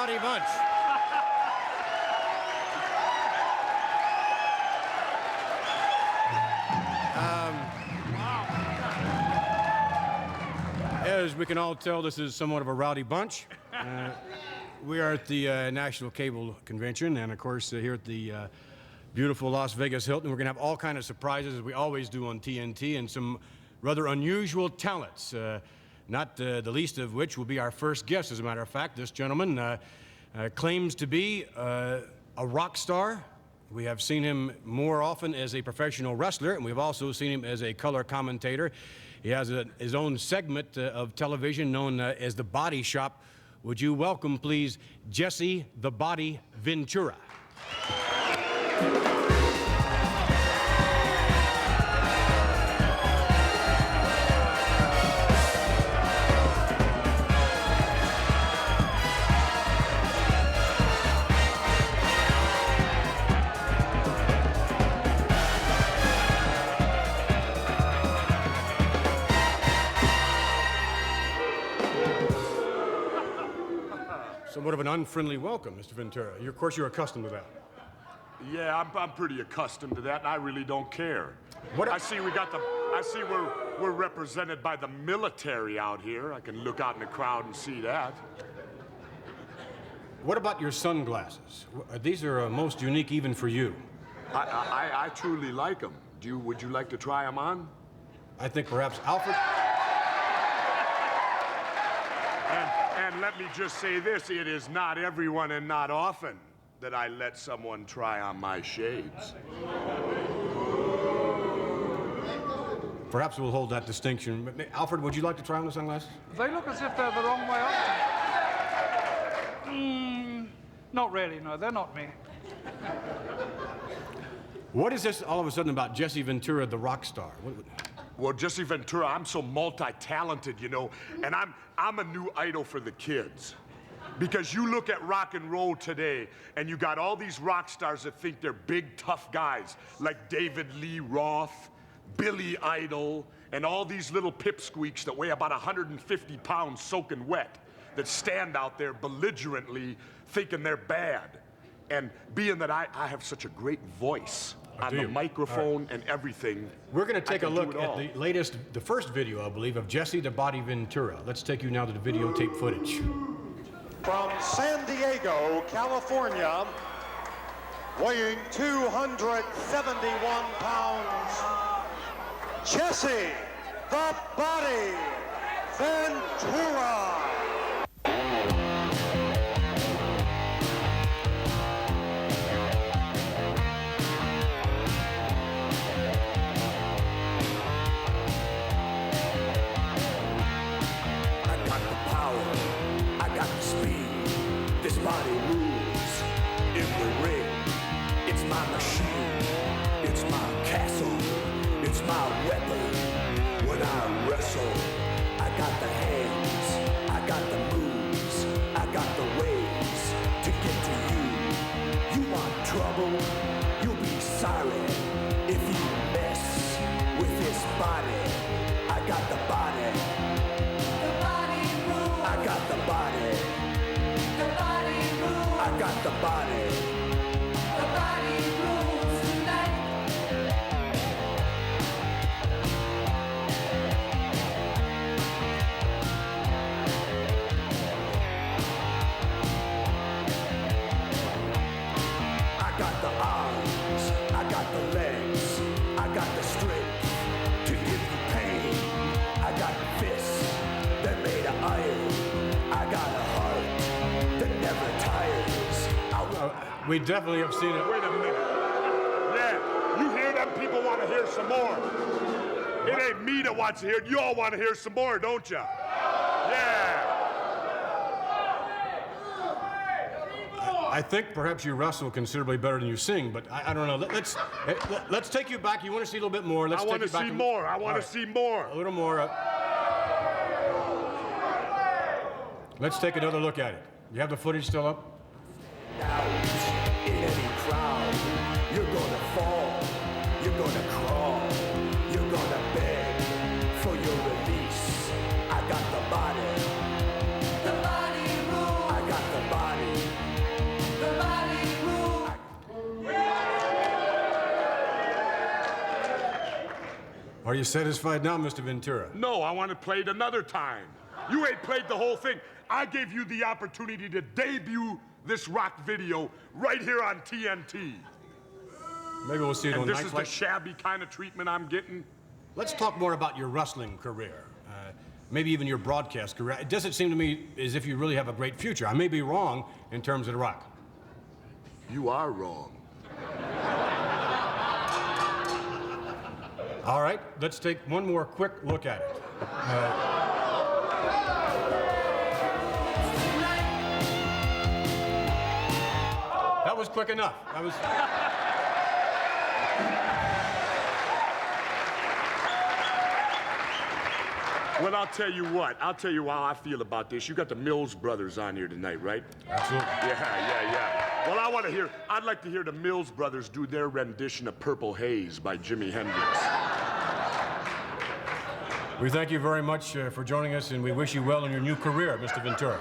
rowdy bunch. As we can all tell, this is somewhat of a rowdy bunch. We are at the National Cable Convention, and of course here at the beautiful Las Vegas Hilton. We're going to have all kinds of surprises, as we always do on TNT, and some rather unusual talents, not the least of which will be our first guest. As a matter of fact, this gentleman claims to be a rock star. We have seen him more often as a professional wrestler, and we've also seen him as a color commentator. He has his own segment of television known as The Body Shop. Would you welcome, please, Jesse the Body Ventura. Somewhat of an unfriendly welcome, Mr. Ventura. Of course, you're accustomed to that. Yeah, I'm pretty accustomed to that, and I really don't care. What I see we're represented by the military out here. I can look out in the crowd and see that. What about your sunglasses? These are most unique even for you. I truly like them. Would you like to try them on? I think perhaps Alfred... And let me just say this, it is not everyone and not often that I let someone try on my shades. Perhaps we'll hold that distinction. Alfred, would you like to try on the sunglasses? They look as if they're the wrong way up. Not really, no, they're not me. What is this all of a sudden about Jesse Ventura, the rock star? Well, Jesse Ventura, I'm so multi-talented, you know, and I'm a new idol for the kids. Because you look at rock and roll today, and you got all these rock stars that think they're big, tough guys, like David Lee Roth, Billy Idol, and all these little pipsqueaks that weigh about 150 pounds soaking wet, that stand out there belligerently thinking they're bad. And being that I have such a great voice on the microphone and everything. We're going to take a look at the first video, I believe, of Jesse the Body Ventura. Let's take you now to the videotape footage. From San Diego, California, weighing 271 pounds, Jesse the Body Ventura. This body moves in the ring. It's my machine. It's my castle. It's my weapon. When I wrestle, I got the hands. I got the moves. I got the ways to get to you. You want trouble? You'll be sorry if you mess with this body. I got the body. The body moves. I got the body. I got the body. The body rules tonight. I got the arms. I got the legs. I got the strength to give you pain. I got fists that made of iron. I got a heart that never tires. We definitely have seen it. Wait a minute. Yeah, you hear them? People want to hear some more. It ain't me that wants to hear it. You all want to hear some more, don't you? Yeah. I think perhaps you wrestle considerably better than you sing, but I don't know. Let's take you back. You want to see a little bit more? I want to see more. I want to see more. A little more. Let's take another look at it. You have the footage still up? Out in any crowd, you're gonna fall, you're gonna crawl, you're gonna beg for your release. I got the body. The body moves. I got the body. Are you satisfied now, Mr. Ventura? No, I want it played another time. You ain't played the whole thing. I gave you the opportunity to debut this rock video right here on TNT. Maybe we'll see it on And this nights is like... the shabby kind of treatment I'm getting? Let's talk more about your wrestling career. Maybe even your broadcast career. It doesn't seem to me as if you really have a great future. I may be wrong in terms of the rock. You are wrong. All right, let's take one more quick look at it. That was quick enough. That was... Well, I'll tell you what. I'll tell you how I feel about this. You got the Mills brothers on here tonight, right? Absolutely. Yeah. Well, I'd like to hear the Mills brothers do their rendition of Purple Haze by Jimi Hendrix. We thank you very much for joining us, and we wish you well in your new career, Mr. Ventura.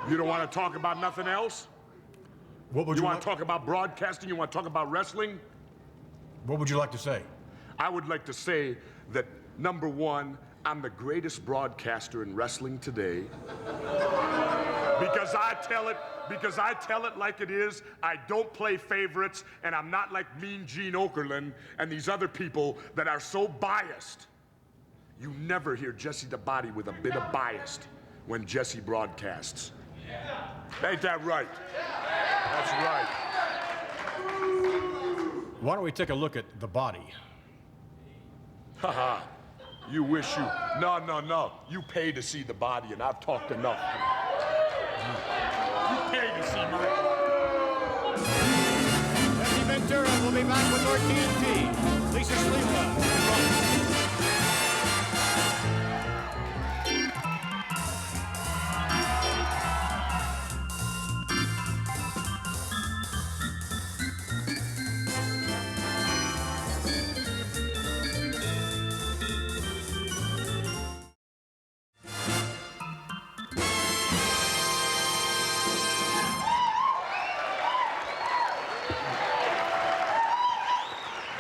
You don't want to talk about nothing else? What would You you want to talk about broadcasting? You want to talk about wrestling? What would you like to say? I would like to say that, number one, I'm the greatest broadcaster in wrestling today. Because I tell it like it is. I don't play favorites, and I'm not like Mean Gene Okerlund and these other people that are so biased. You never hear Jesse the Body with a bit of bias when Jesse broadcasts. Ain't that right? That's right. Why don't we take a look at the body? Haha. You wish you... No. You pay to see the body, and I've talked enough. You pay to see my... Jesse Ventura will be back with more TNT. Lisa Sliwa.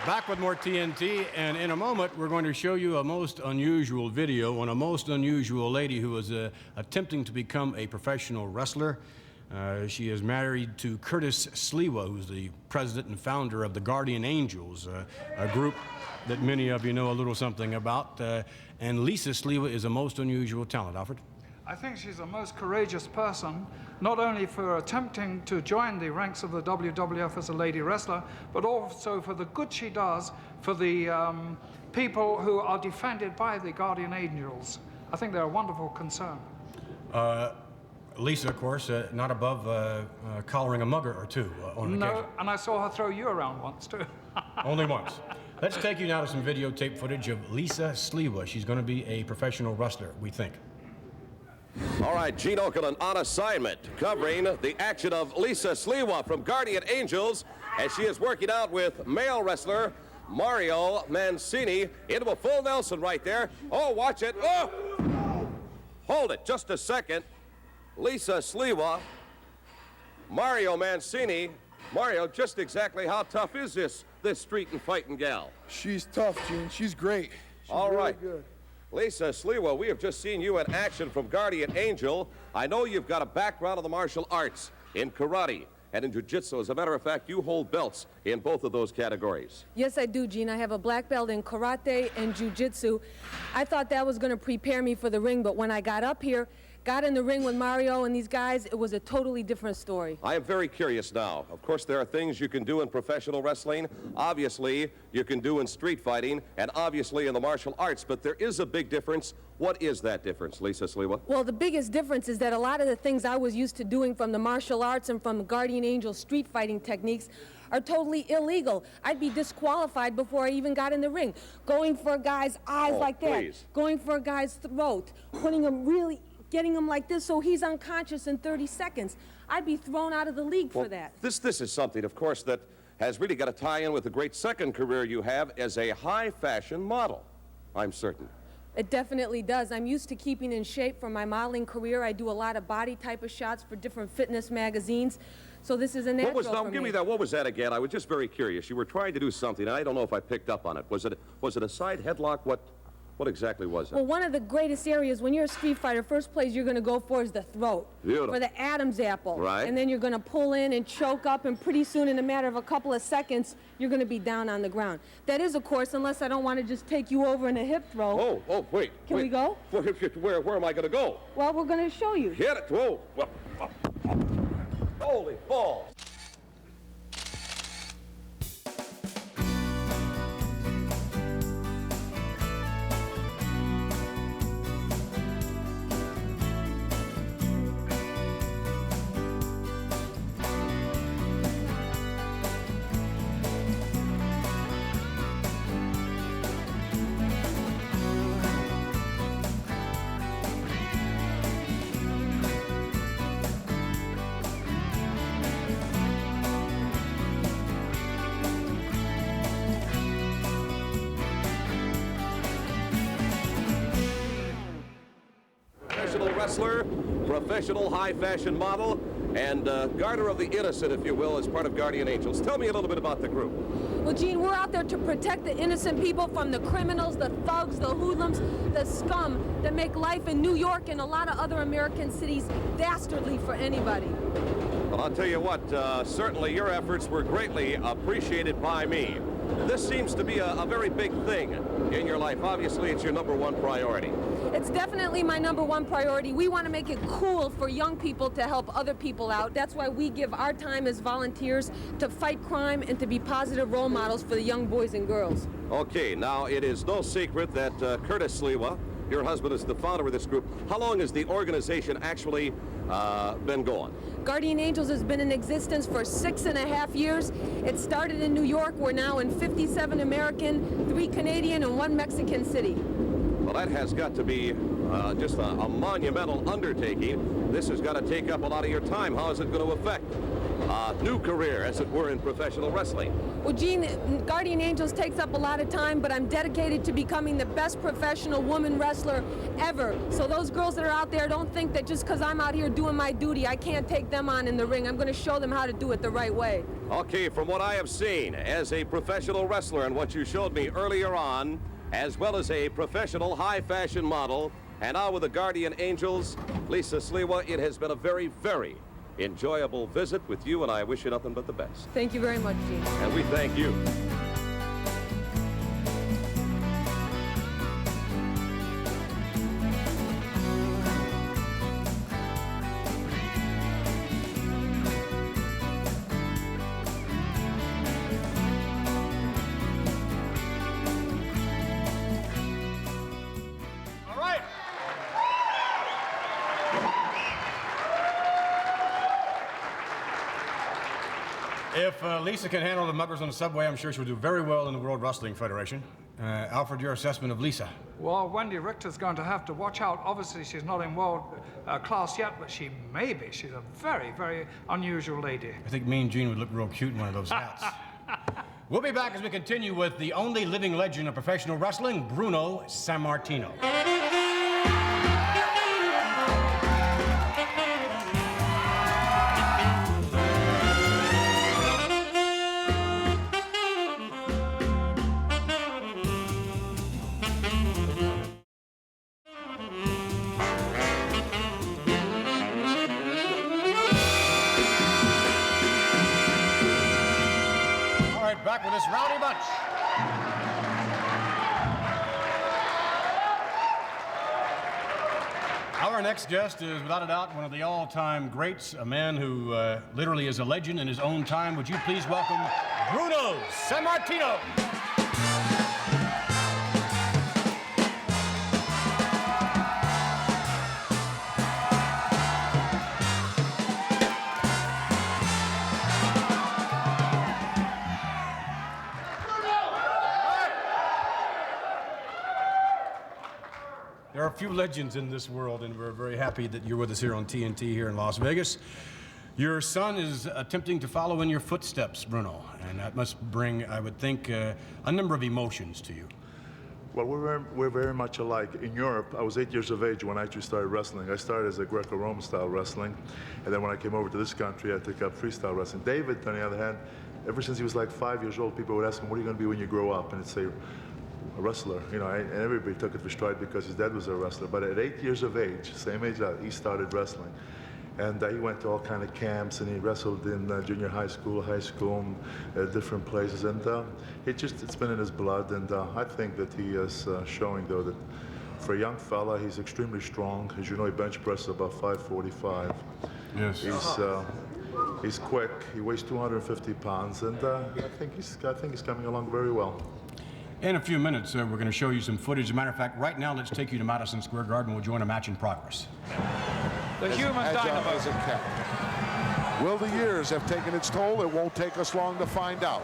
Back with more TNT, and in a moment, we're going to show you a most unusual video on a most unusual lady who is attempting to become a professional wrestler. She is married to Curtis Sliwa, who's the president and founder of the Guardian Angels, a group that many of you know a little something about. And Lisa Sliwa is a most unusual talent. Alfred? I think she's a most courageous person, not only for attempting to join the ranks of the WWF as a lady wrestler, but also for the good she does for the people who are defended by the Guardian Angels. I think they're a wonderful concern. Lisa, of course, not above collaring a mugger or two on occasion. No, and I saw her throw you around once, too. Only once. Let's take you now to some videotape footage of Lisa Sliwa. She's going to be a professional wrestler, we think. All right, Gene Okerlund on assignment, covering the action of Lisa Sliwa from Guardian Angels, as she is working out with male wrestler Mario Mancini into a full Nelson right there. Oh, watch it. Oh! Hold it just a second. Lisa Sliwa, Mario Mancini. Mario, just exactly how tough is this street and fighting gal? She's tough, Gene. She's great. She's All really right. good. Lisa Sliwa, we have just seen you in action from Guardian Angel. I know you've got a background in the martial arts, in karate, and in jiu-jitsu. As a matter of fact, you hold belts in both of those categories. Yes, I do, Gene. I have a black belt in karate and jiu-jitsu. I thought that was going to prepare me for the ring, but when I got up here, got in the ring with Mario and these guys, it was a totally different story. I am very curious now. Of course, there are things you can do in professional wrestling. Obviously, you can do in street fighting, and obviously in the martial arts, but there is a big difference. What is that difference, Lisa Sliwa? Well, the biggest difference is that a lot of the things I was used to doing from the martial arts and from the Guardian Angel street fighting techniques are totally illegal. I'd be disqualified before I even got in the ring. Going for a guy's eyes like that, please. Going for a guy's throat, putting him really, getting him like this so he's unconscious in 30 seconds. I'd be thrown out of the league for that. This is something, of course, that has really got to tie in with the great second career you have as a high-fashion model, I'm certain. It definitely does. I'm used to keeping in shape for my modeling career. I do a lot of body type of shots for different fitness magazines. So this is a natural Now, for give me that. What was that again? I was just very curious. You were trying to do something, and I don't know if I picked up on it. Was it a side headlock? What exactly was it? Well, one of the greatest areas when you're a street fighter, first place you're going to go for is the throat. Beautiful. For the Adam's apple. Right. And then you're going to pull in and choke up, and pretty soon, in a matter of a couple of seconds, you're going to be down on the ground. That is, of course, unless I don't want to just take you over in a hip throw. Wait. Can we go? Where am I going to go? Well, we're going to show you. Hit it. Whoa. Holy balls. Professional wrestler, professional high fashion model, and garter of the innocent, if you will, as part of Guardian Angels. Tell me a little bit about the group. Well, Gene, we're out there to protect the innocent people from the criminals, the thugs, the hoodlums, the scum that make life in New York and a lot of other American cities dastardly for anybody. Well, I'll tell you what, certainly your efforts were greatly appreciated by me. This seems to be a very big thing in your life. Obviously, it's your #1 priority. It's definitely my #1 priority. We want to make it cool for young people to help other people out. That's why we give our time as volunteers to fight crime and to be positive role models for the young boys and girls. Okay, now it is no secret that Curtis Sliwa, your husband, is the founder of this group. How long has the organization actually been going? Guardian Angels has been in existence for 6.5 years. It started in New York. We're now in 57 American, 3 Canadian, and 1 Mexican city. Well, that has got to be just a monumental undertaking. This has got to take up a lot of your time. How is it going to affect a new career, as it were, in professional wrestling? Well, Gene, Guardian Angels takes up a lot of time, but I'm dedicated to becoming the best professional woman wrestler ever. So those girls that are out there, don't think that just because I'm out here doing my duty, I can't take them on in the ring. I'm going to show them how to do it the right way. Okay, from what I have seen as a professional wrestler and what you showed me earlier on, as well as a professional high fashion model, and now with the Guardian Angels, Lisa Sliwa, it has been a very, very enjoyable visit with you, and I wish you nothing but the best. Thank you very much, Gene. And we thank you. If Lisa can handle the muggers on the subway, I'm sure she'll do very well in the World Wrestling Federation. Alfred, your assessment of Lisa? Well, Wendy Richter's going to have to watch out. Obviously, she's not in world class yet, but she may be. She's a very, very unusual lady. I think Mean Gene would look real cute in one of those hats. We'll be back as we continue with the only living legend of professional wrestling, Bruno Sammartino. Back with this rowdy bunch. Our next guest is, without a doubt, one of the all-time greats, a man who literally is a legend in his own time. Would you please welcome Bruno Sammartino? There are a few legends in this world, and we're very happy that you're with us here on TNT here in Las Vegas. Your son is attempting to follow in your footsteps, Bruno, and that must bring, I would think, a number of emotions to you. Well, we're very much alike. In Europe, I was 8 years of age when I actually started wrestling. I started as a Greco-Roman style wrestling, and then when I came over to this country, I took up freestyle wrestling. David, on the other hand, ever since he was like 5 years old, people would ask him, what are you going to be when you grow up? And he'd say, a wrestler, you know, and everybody took it for stride because his dad was a wrestler. But at 8 years of age, same age he started wrestling. And he went to all kind of camps, and he wrestled in junior high school, different places. And it's been in his blood. And I think that he is showing, though, that for a young fella, he's extremely strong. As you know, he bench presses about 545. Yes. He's quick. He weighs 250 pounds, and I think he's coming along very well. In a few minutes, we're going to show you some footage. As a matter of fact, right now, let's take you to Madison Square Garden. We'll join a match in progress. The human dynamo. As a cat. Will the years have taken its toll? It won't take us long to find out.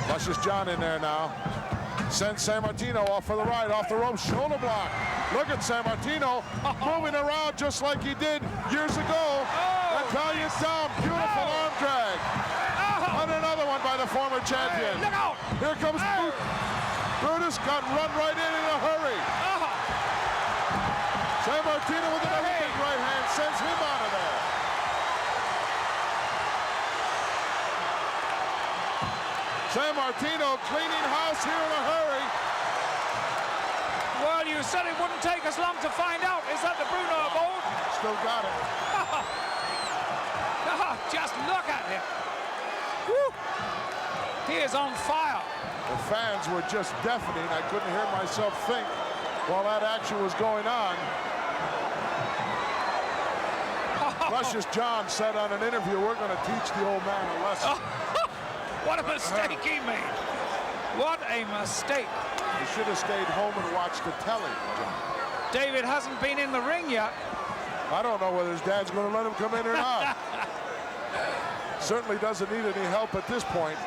Luscious John in there now. Sends Sammartino off for the right, off the rope, shoulder block. Look at Sammartino moving around just like he did years ago. Italian Tom, beautiful arm drag. And another one by the former champion. Look out! Here comes Brutus, got run right in a hurry. Sammartino with another big right hand sends him out of there. Sammartino cleaning house here in a hurry. Well, you said it wouldn't take us long to find out. Is that the Bruno of old? Still got it. Just look at him. Woo. He is on fire. The fans were just deafening. I couldn't hear myself think while that action was going on. Luscious John said on an interview, we're going to teach the old man a lesson. What a mistake he made. What a mistake. He should have stayed home and watched the telly, John. David hasn't been in the ring yet. I don't know whether his dad's going to let him come in or not. Certainly doesn't need any help at this point.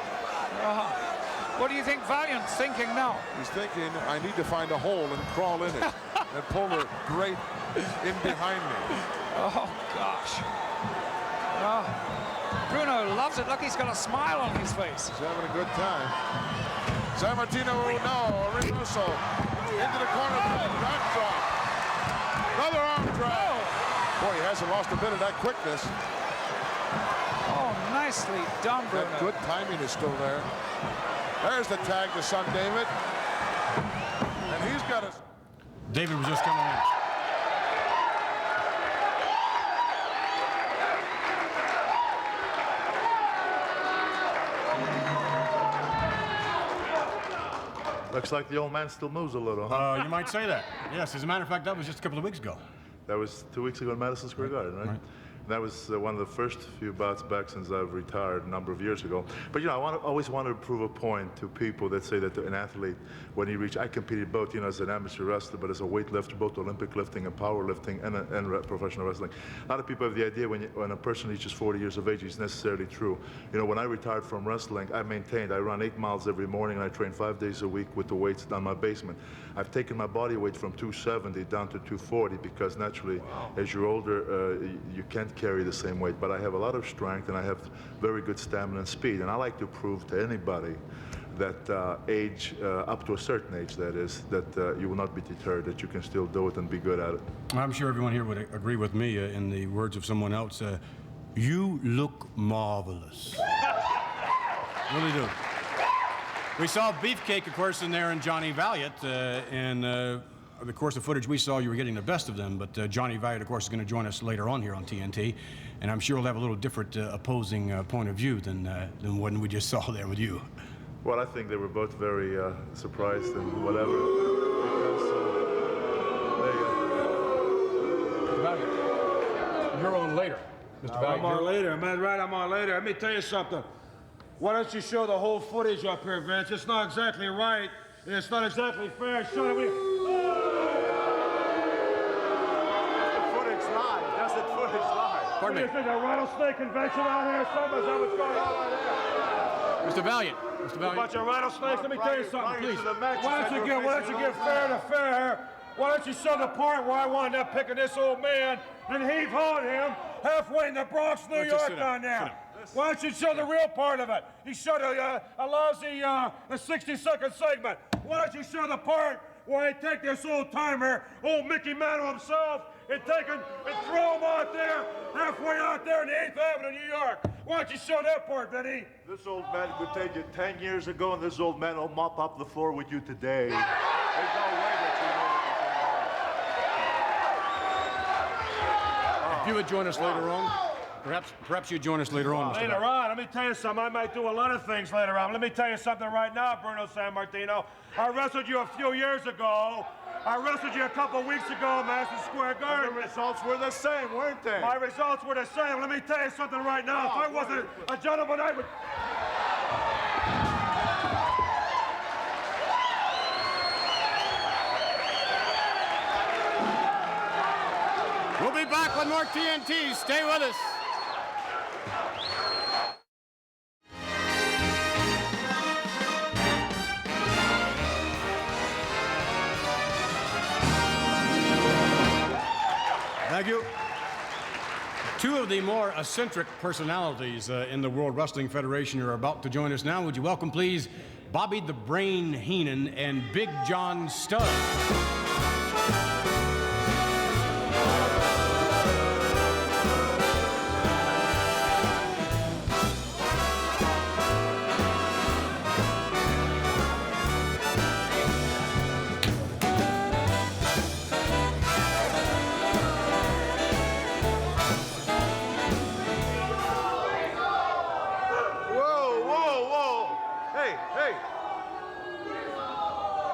What do you think Valiant's thinking now? He's thinking, I need to find a hole and crawl in it and pull the grate in behind me. Oh, gosh. Bruno loves it. Look, he's got a smile on his face. He's having a good time. Sammartino, no, Reynoso into the corner, back drop. Another arm drag. Boy, he hasn't lost a bit of that quickness. Oh, nicely done, Bruno. That good timing is still there. There's the tag to son David. And he's got a... David was just coming in. Looks like the old man still moves a little. You might say that. Yes, as a matter of fact, that was just a couple of weeks ago. That was 2 weeks ago in Madison Square Garden, right? That was one of the first few bouts back since I've retired a number of years ago. But, you know, always wanted to prove a point to people that say that an athlete, when he reached, I competed both, you know, as an amateur wrestler, but as a weightlifter, both Olympic lifting and powerlifting and professional wrestling. A lot of people have the idea when a person reaches 40 years of age, it's necessarily true. You know, when I retired from wrestling, I run 8 miles every morning, and I train 5 days a week with the weights down my basement. I've taken my body weight from 270 down to 240 because naturally, as you're older, you can't carry the same weight, but I have a lot of strength and I have very good stamina and speed, and I like to prove to anybody that age, up to a certain age that is, that you will not be deterred, that you can still do it and be good at it. I'm sure everyone here would agree with me in the words of someone else, you look marvelous. Really do. We saw Beefcake, of course, in there and Johnny Valiant, and the course of footage we saw, you were getting the best of them, but Johnny Valiant, of course, is going to join us later on here on TNT, and I'm sure he'll have a little different opposing point of view than when we just saw there with you. Well, I think they were both very surprised and whatever. Mr. Valiant, you're on later. Mr. Valiant, I'm on later, man. Right, I'm on later. Let me tell you something. Why don't you show the whole footage up here, Vince? It's not exactly right, and it's not exactly fair. Show it. What do you think, a rattlesnake convention out here or something? Is that what's going on right there? Mr. Valiant. Mr. Valiant. A bunch of rattlesnakes? Let me tell you something, please. Why don't you give fair to fair here? Why don't you show the part where I wound up picking this old man and heave-hawing him halfway in the Bronx, New York down there? Why don't you show the real part of it? He showed a lousy 60-second segment. Why don't you show the part where I take this old timer, old Mickey Mantle himself, and take him and throw him out there, halfway out there in the 8th Avenue, New York? Why don't you show that part, Vinny? This old man could take you 10 years ago, and this old man will mop up the floor with you today. There's no way that you know If you would join us later on, perhaps you'd join us later on, Mr. Later on, let me tell you something. I might do a lot of things later on. Let me tell you something right now, Bruno Sammartino. I wrestled you a few years ago. I wrestled you a couple weeks ago, Madison Square Garden. The results were the same, weren't they? My results were the same. Let me tell you something right now. If I wasn't a gentleman, I would... We'll be back with more TNT. Stay with us. Thank you. Two of the more eccentric personalities in the World Wrestling Federation are about to join us now. Would you welcome, please, Bobby the Brain Heenan and Big John Studd.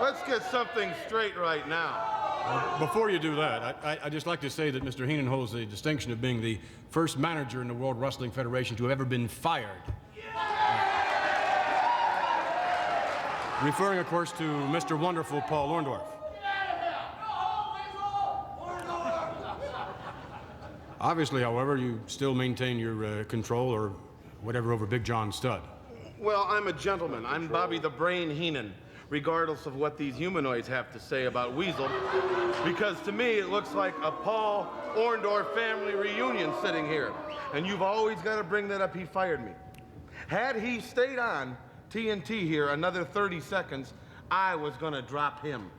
Let's get something straight right now. Before you do that, I'd just like to say that Mr. Heenan holds the distinction of being the first manager in the World Wrestling Federation to have ever been fired. Referring, of course, to Mr. Wonderful Paul Orndorff. Obviously, however, you still maintain your control or whatever over Big John Studd. Well, I'm a gentleman. I'm Bobby the Brain Heenan, regardless of what these humanoids have to say about Weasel, because to me it looks like a Paul Orndorff family reunion sitting here. And you've always got to bring that up. He fired me. Had he stayed on TNT here another 30 seconds, I was going to drop him.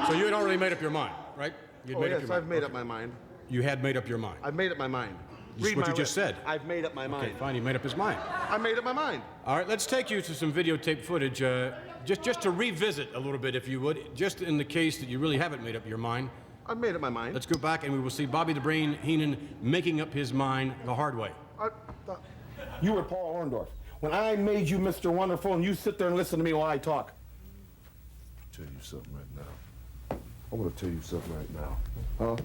So you had already made up your mind, right? Yes, I've made up my mind. You had made up your mind? I've made up my mind. This is what you just said. I've made up my mind. Okay, fine, he made up his mind. I made up my mind. All right, let's take you to some videotape footage, just to revisit a little bit, if you would, just in the case that you really haven't made up your mind. I've made up my mind. Let's go back and we will see Bobby the Brain Heenan making up his mind the hard way. You were Paul Orndorff. When I made you Mr. Wonderful and you sit there and listen to me while I talk. I'll tell you something right now. I want to tell you something right now. Huh?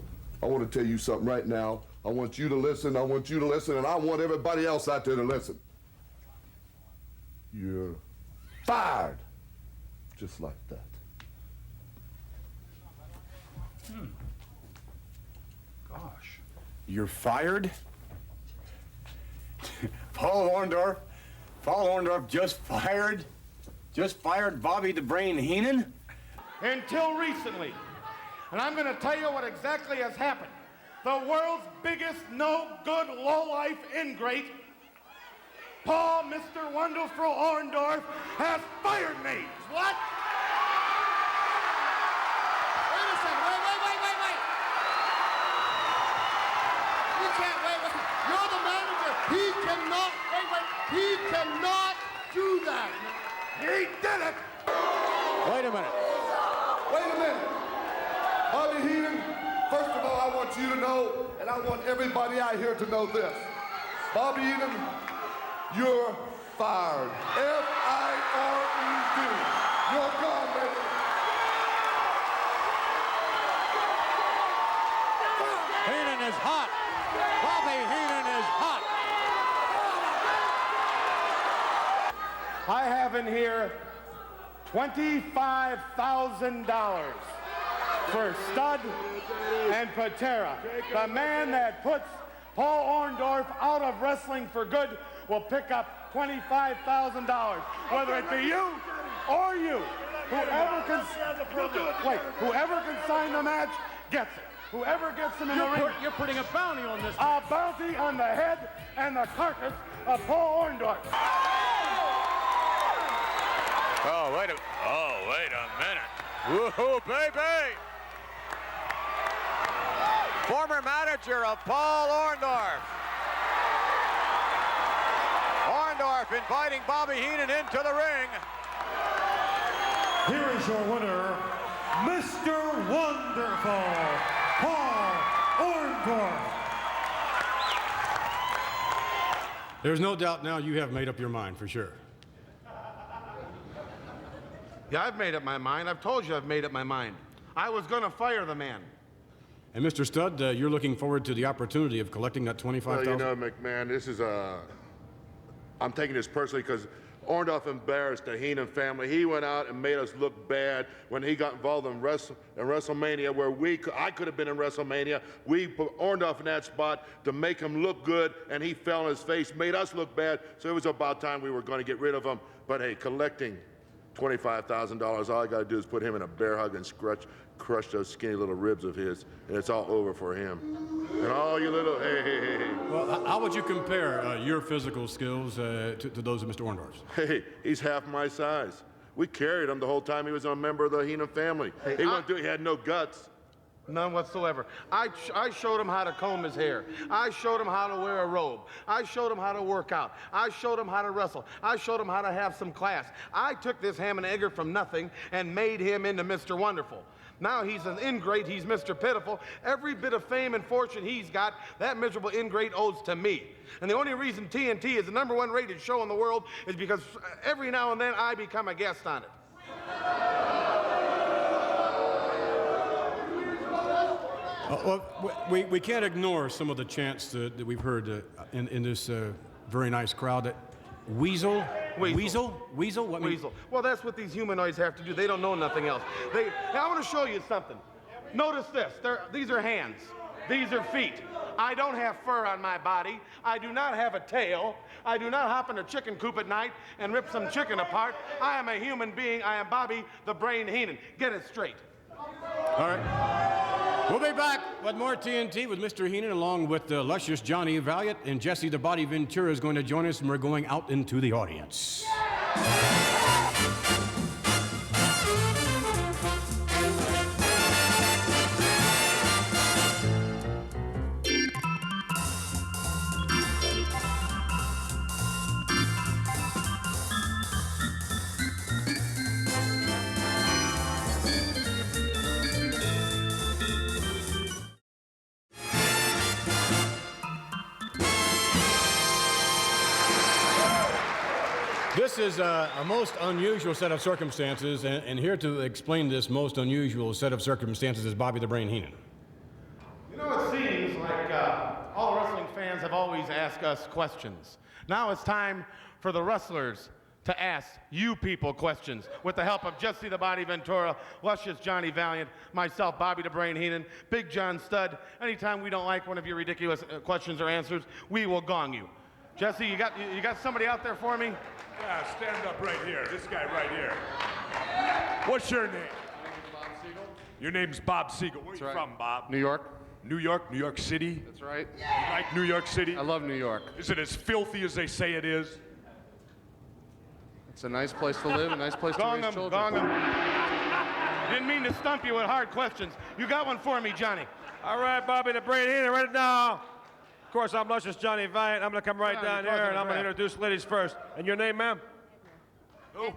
I want to tell you something right now. I want you to listen, I want you to listen, and I want everybody else out there to listen. You're fired. Just like that. Gosh. You're fired? Paul Orndorff just fired Bobby the Brain Heenan? Until recently. And I'm going to tell you what exactly has happened. The world's biggest no-good, low-life ingrate, Paul Mr. Wonderful Orndorff, has fired me. What? Wait a second. Wait. You can't, wait. You're the manager. He cannot do that. He did it. Wait a minute. Wait a minute. Bobby Heenan, first of all, I want you to know, and I want everybody out here to know this. Bobby Heenan, you're fired. F-I-R-E-D. You're gone, baby. Heenan is hot. Bobby Heenan is hot. I have in here $25,000 for Studd and Patera. The man that puts Paul Orndorff out of wrestling for good will pick up $25,000, whether it be you or you. Whoever can sign the match gets it. Whoever gets him in the ring. You're putting a bounty on this. A bounty on the head and the carcass of Paul Orndorff. Oh, wait a minute. Woohoo, baby! Former manager of Paul Orndorff. Orndorff inviting Bobby Heenan into the ring. Here is your winner, Mr. Wonderful, Paul Orndorff. There's no doubt now you have made up your mind for sure. Yeah, I've made up my mind. I've told you I've made up my mind. I was going to fire the man. And Mr. Studd, you're looking forward to the opportunity of collecting that $25,000? Well, you know, McMahon, this is I'm taking this personally because Orndorff embarrassed the Heenan family. He went out and made us look bad when he got involved in WrestleMania, where I could have been in WrestleMania. We put Orndorff in that spot to make him look good, and he fell on his face, made us look bad. So it was about time we were going to get rid of him. But hey, collecting $25,000, all I got to do is put him in a bear hug and crush those skinny little ribs of his, and it's all over for him. And all you little, hey. Well, how would you compare your physical skills to those of Mr. Orndorff's? Hey, he's half my size. We carried him the whole time he was a member of the Heenan family. Hey, he had no guts. None whatsoever. I showed him how to comb his hair. I showed him how to wear a robe. I showed him how to work out. I showed him how to wrestle. I showed him how to have some class. I took this ham and egger from nothing and made him into Mr. Wonderful. Now he's an ingrate, he's Mr. Pitiful. Every bit of fame and fortune he's got, that miserable ingrate owes to me. And the only reason TNT is the #1 rated show in the world is because every now and then I become a guest on it. Well, we can't ignore some of the chants that we've heard in this very nice crowd. That Weasel? Weasel? What mean? Weasel. Well, that's what these humanoids have to do. They don't know nothing else. I want to show you something. Notice this. These are hands. These are feet. I don't have fur on my body. I do not have a tail. I do not hop in a chicken coop at night and rip some chicken apart. I am a human being. I am Bobby the Brain Heenan. Get it straight. All right. We'll be back with more TNT with Mr. Heenan along with the luscious Johnny Valiant, and Jesse the Body Ventura is going to join us, and we're going out into the audience. This is a most unusual set of circumstances, and here to explain this most unusual set of circumstances is Bobby the Brain Heenan. You know, it seems like all wrestling fans have always asked us questions. Now it's time for the wrestlers to ask you people questions with the help of Jesse the Body Ventura, luscious Johnny Valiant, myself, Bobby the Brain Heenan, Big John Studd. Anytime we don't like one of your ridiculous questions or answers, we will gong you. Jesse, you got somebody out there for me? Yeah, stand up right here. This guy right here. What's your name? Bob Siegel. Your name's Bob Siegel. Where are you from, Bob? New York. New York? New York City? That's right. You like New York City? I love New York. Is it as filthy as they say it is? It's a nice place to live, a nice place to raise children. Gong 'em. Didn't mean to stump you with hard questions. You got one for me, Johnny. All right, Bobby the Brain Heenan, right now. Of course, I'm luscious Johnny Valiant. I'm going to come right down here, and I'm going to introduce ladies first. And your name, ma'am? Who?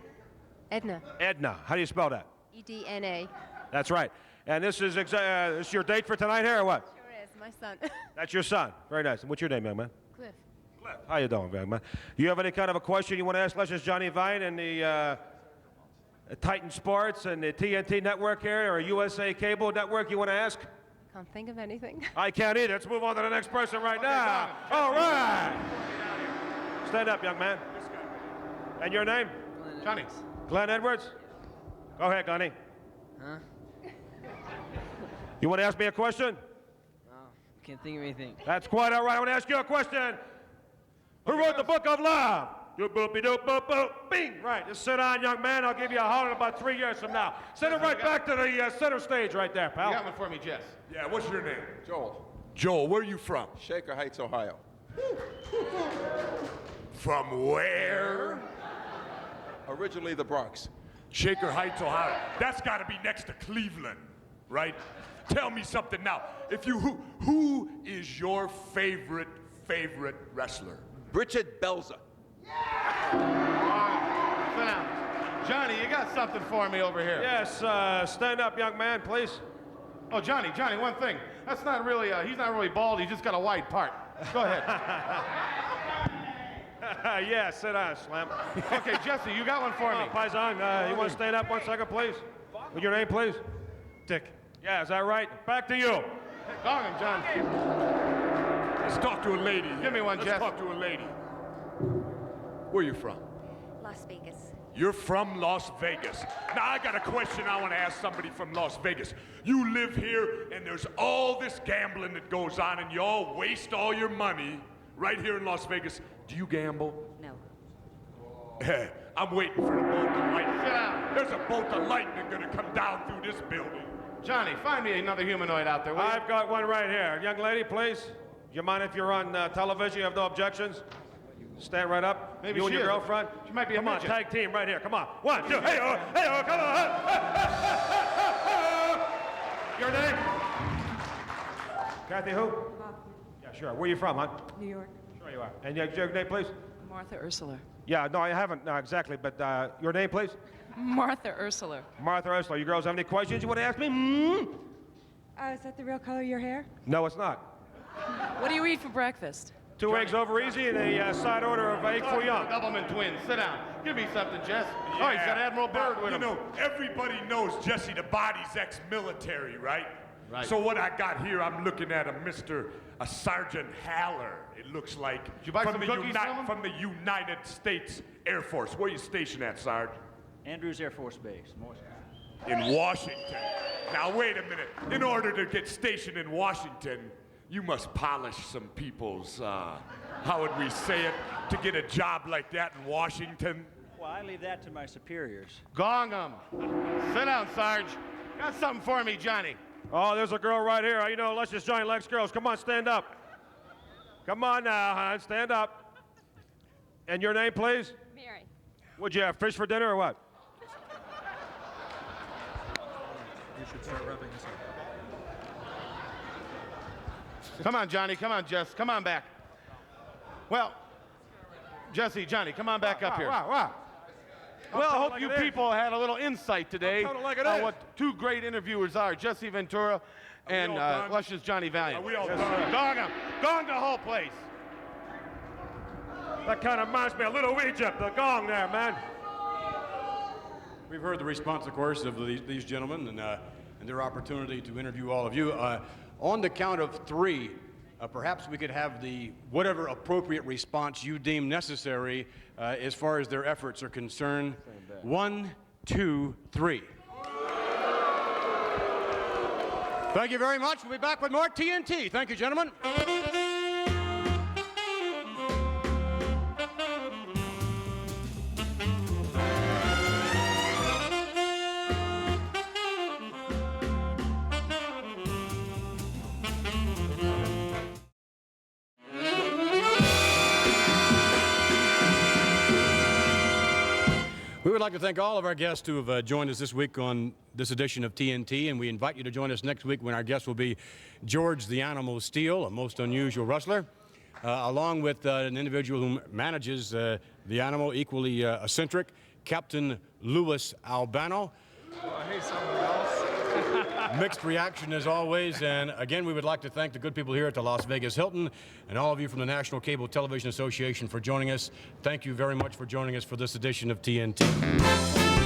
Edna. Edna. How do you spell that? E-D-N-A. That's right. And this is this your date for tonight here, or what? Sure is. My son. That's your son. Very nice. And what's your name, young man? Cliff. Cliff. How you doing, young man? You have any kind of a question you want to ask luscious Johnny Valiant and the Titan Sports and the TNT network here, or USA Cable network you want to ask? Can't think of anything. I can't either. Let's move on to the next person right now. All right. Stand up, young man. And your name? Johnny. Glenn Edwards? Go ahead, Gunny. Huh? You want to ask me a question? No, can't think of anything. That's quite all right. I want to ask you a question. Who wrote the Book of Love? Doop-boopy-doop-boop-boop. Bing! Right. Just sit down, young man. I'll give you a holler in about 3 years from now. Send it right back to the center stage right there, pal. You got one for me, Jess. Yeah, what's your name? Joel. Joel, where are you from? Shaker Heights, Ohio. From where? Originally the Bronx. Shaker Heights, Ohio. That's got to be next to Cleveland, right? Tell me something now. Who is your favorite wrestler? Bridget Belza. Sit down. Johnny, you got something for me over here. Yes, stand up, young man, please. Oh, Johnny, one thing. That's not really, he's not really bald, he's just got a wide part. Go ahead. Yeah, sit down, Slim. Okay, Jesse, you got one for me. Paisan, you want to stand up 1 second, please? With your name, please? Dick. Yeah, is that right? Back to you. Call him, John. Let's talk to a lady. Give me one, Let's Jess. talk to a lady. Where you from? Las Vegas. You're from Las Vegas. Now, I got a question I want to ask somebody from Las Vegas. You live here, and there's all this gambling that goes on, and you all waste all your money right here in Las Vegas. Do you gamble? No. I'm waiting for the bolt of lightning. There's a bolt of lightning going to come down through this building. Johnny, find me another humanoid out there, will you? I've got one right here. Young lady, please. Do you mind if you're on television? You have no objections? Stand right up. Maybe you and she your is. girlfriend. She might be a Come on, midget. tag team right here. Come on. 1, 2, hey-oh, hey-oh, come on. Your name? Kathy who? Yeah, sure. Where you from, huh? New York. Sure you are. And your name, please? Martha Ursula. Yeah, no, I haven't exactly, but your name, please? Martha Ursula. Martha Ursula. You girls have any questions you want to ask me? Is that the real color of your hair? No, it's not. What do you eat for breakfast? 2 eggs over easy and a side order of egg foo young. Doubleman twins. Sit down. Give me something, Jess. Oh, he's got Admiral Byrd with him. You know, everybody knows Jesse the Body's ex-military, right? Right. So what I got here, I'm looking at a Sergeant Haller. It looks like Did you buy some cookies from him? from the United States Air Force. Where are you stationed at, Sarge? Andrews Air Force Base. In Washington. Now, wait a minute. In order to get stationed in Washington, you must polish some people's, how would we say it, to get a job like that in Washington? Well, I leave that to my superiors. Gong 'em. Sit down, Sarge. Got something for me, Johnny. Oh, there's a girl right here. You know, let's just join Lex girls. Come on, stand up. Come on now, hon, stand up. And your name, please? Mary. Would you have fish for dinner or what? You should start wrapping this up. Come on, Johnny. Come on, Jess. Come on back. Well, Jesse, Johnny, come on back up here. Wow. Well, I hope you people had a little insight today like on what two great interviewers are, Jesse Ventura and luscious Johnny Valiant. Are we all Yes, done? Gong 'em. Gong the whole place. That kind of reminds me of Little Egypt, the gong there, man. We've heard the response, of course, of these gentlemen and their opportunity to interview all of you. On the count of 3, perhaps we could have the whatever appropriate response you deem necessary as far as their efforts are concerned. 1, 2, 3. Thank you very much. We'll be back with more TNT. Thank you, gentlemen. We would like to thank all of our guests who have joined us this week on this edition of TNT, and we invite you to join us next week when our guest will be George the Animal Steele, a most unusual wrestler, along with an individual who manages the animal, equally eccentric, Captain Louis Albano. Hey, someone else. Mixed reaction as always, and again we would like to thank the good people here at the Las Vegas Hilton and all of you from the National Cable Television Association for joining us. Thank you very much for joining us for this edition of TNT.